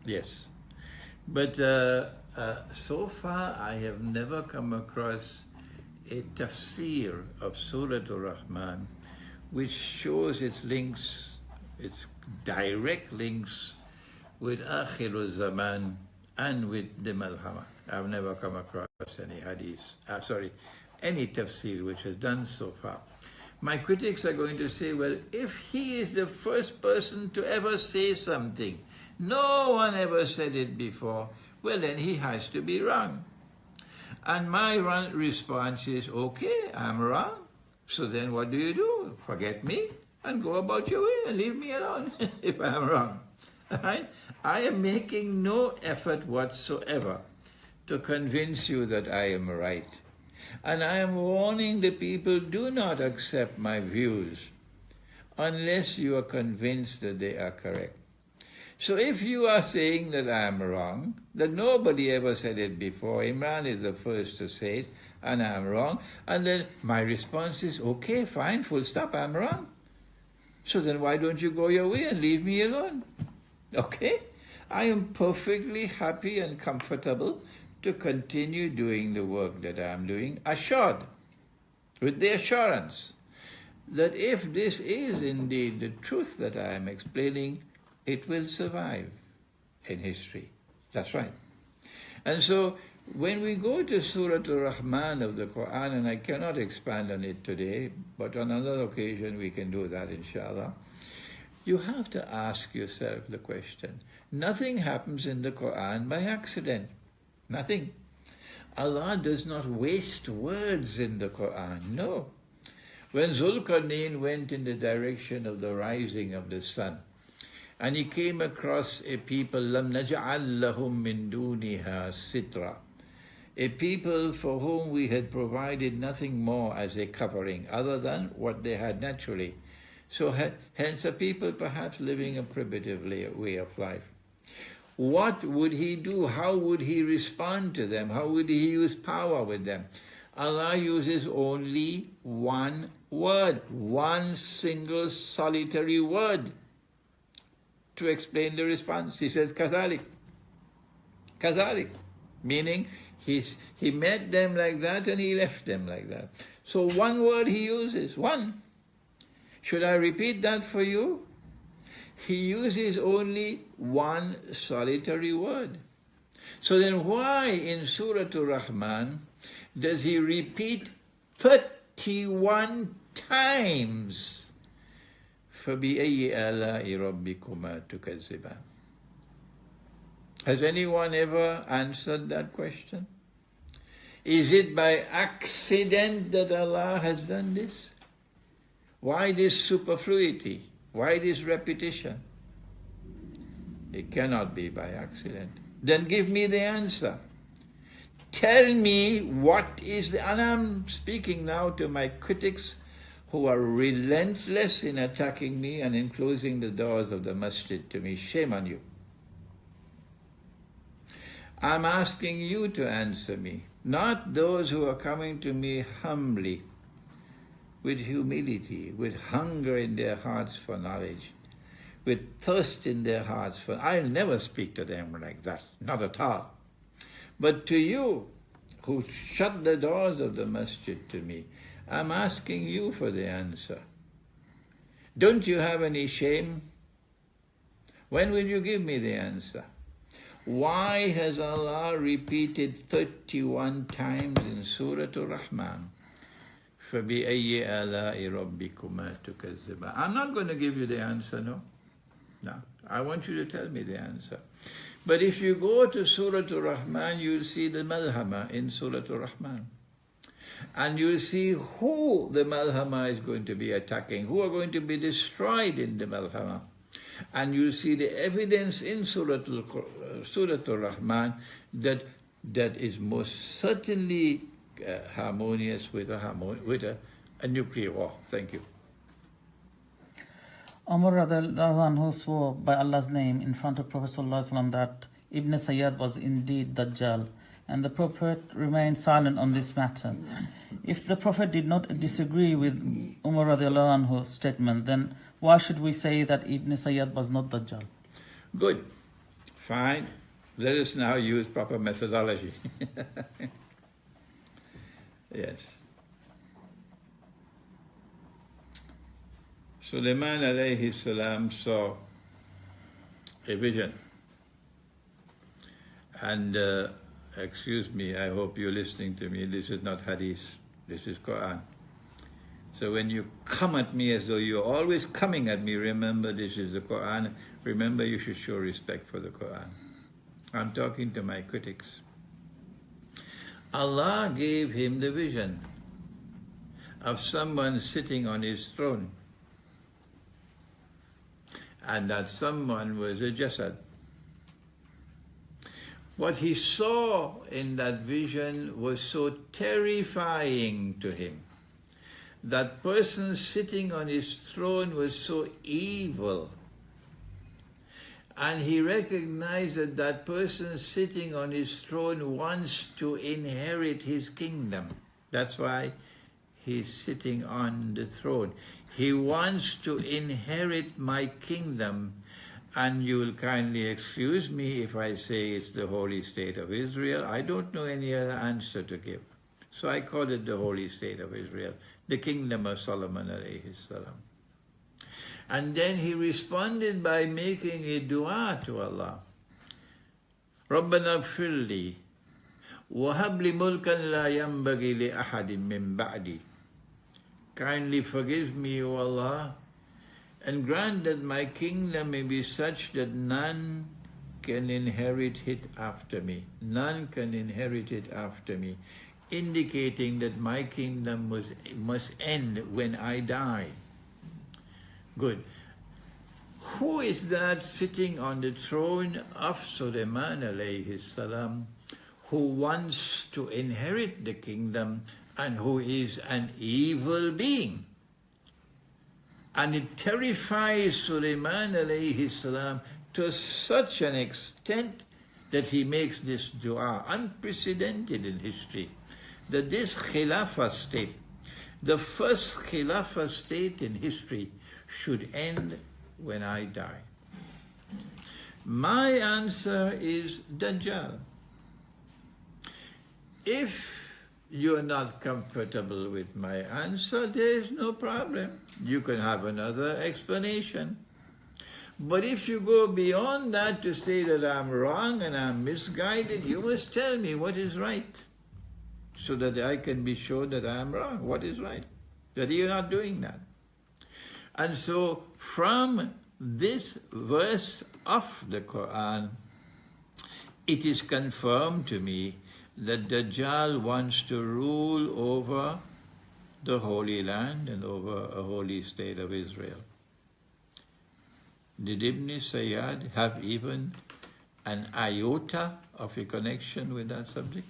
Yes. But so far I have never come across a tafsir of Surah Ar-Rahman which shows its links, its direct links with Akhirul Zaman and with the Malhama. I've never come across any hadith, any tafsir which has done so far. My critics are going to say, well, if he is the first person to ever say something, no one ever said it before, well, then he has to be wrong. And my response is, okay, I'm wrong. So then what do? Forget me and go about your way and leave me alone if I'm wrong. All right? I am making no effort whatsoever to convince you that I am right. And I am warning the people, do not accept my views unless you are convinced that they are correct. So if you are saying that I am wrong, that nobody ever said it before, Imran is the first to say it, and I am wrong, and then my response is, okay, fine, full stop, I'm wrong. So then why don't you go your way and leave me alone? Okay? I am perfectly happy and comfortable to continue doing the work that I am doing, assured, with the assurance that if this is indeed the truth that I am explaining, it will survive in history. That's right. And so when we go to Surah Ar-Rahman of the Quran, and I cannot expand on it today, but on another occasion we can do that, inshallah, you have to ask yourself the question, nothing happens in the Quran by accident. Nothing. Allah does not waste words in the Quran. No. When Zulkarnain went in the direction of the rising of the sun, and he came across a people, لَمْ نَجْعَلْ لَهُم مِّن دُونِهَا سِتْرًا, a people for whom we had provided nothing more as a covering other than what they had naturally. So hence a people perhaps living a primitive way of life. What would he do? How would he respond to them? How would he use power with them? Allah uses only one word, one single solitary word to explain the response. He says, Kazalik. Kazalik. Meaning, he met them like that and he left them like that. So one word he uses, one. Should I repeat that for you? He uses only one solitary word. So then why in Surah Ar-Rahman does he repeat 31 times فَبِأَيِّ آلَاءِ رَبِّكُمَا تُكَذِّبَانِ? Has anyone ever answered that question? Is it by accident that Allah has done this? Why this superfluity? Why this repetition? It cannot be by accident. Then give me the answer. Tell me what is the... And I'm speaking now to my critics who are relentless in attacking me and in closing the doors of the masjid to me. Shame on you. I'm asking you to answer me, not those who are coming to me humbly, with humility, with hunger in their hearts for knowledge, with thirst in their hearts for... I'll never speak to them like that, not at all. But to you, who shut the doors of the masjid to me, I'm asking you for the answer. Don't you have any shame? When will you give me the answer? Why has Allah repeated 31 times in Surah Ar-Rahman, فَبِأَيِّ آلَاءِ رَبِّكُمَا تُكَذِّبَانِ? I'm not going to give you the answer, no. No, I want you to tell me the answer. But if you go to Surah Ar-Rahman, you'll see the Malhama in Surah Ar-Rahman. And you'll see who the Malhama is going to be attacking, who are going to be destroyed in the Malhama. And you'll see the evidence in Surah Ar-Rahman that is most certainly harmonious with a nuclear war. Thank you. Umar radiallahu anhu swore by Allah's name in front of Prophet sallallahu alaihi wasallam that Ibn Sayyad was indeed Dajjal, and the Prophet remained silent on this matter. If the Prophet did not disagree with Umar radiallahu anhu's statement, then why should we say that Ibn Sayyad was not Dajjal? Good. Fine. Let us now use proper methodology. Yes. Sulaiman alayhi salam saw a vision. And excuse me, I hope you're listening to me. This is not hadith. This is Quran. So when you come at me as though you're always coming at me, remember this is the Quran. Remember you should show respect for the Quran. I'm talking to my critics. Allah gave him the vision of someone sitting on his throne. And that someone was a jasad. What he saw in that vision was so terrifying to him. That person sitting on his throne was so evil. And he recognized that that person sitting on his throne wants to inherit his kingdom. That's why he's sitting on the throne. He wants to inherit my kingdom. And you will kindly excuse me if I say it's the Holy State of Israel. I don't know any other answer to give. So I call it the Holy State of Israel, the kingdom of Solomon alayhi salam. And then he responded by making a dua to Allah. رَبَّنَا اغْفِرْ لِي وَهَبْ لِي مُلْكًا لَا يَنْبَغِي لِأَحَدٍ مِّن بَعْدِي. Kindly forgive me, O Allah, and grant that my kingdom may be such that none can inherit it after me. None can inherit it after me, indicating that my kingdom must end when I die. Good. Who is that sitting on the throne of Sulaiman alayhi salam, who wants to inherit the kingdom and who is an evil being? And it terrifies Sulaiman alayhi salam to such an extent that he makes this dua, unprecedented in history, that this Khilafah state, the first Khilafah state in history, should end when I die. My answer is Dajjal. If you're not comfortable with my answer, there is no problem. You can have another explanation. But if you go beyond that to say that I'm wrong and I'm misguided, you must tell me what is right, so that I can be sure that I'm wrong. What is right? That you're not doing that. And so from this verse of the Quran, it is confirmed to me that Dajjal wants to rule over the Holy Land and over a holy state of Israel. Did Ibn Sayyad have even an iota of a connection with that subject?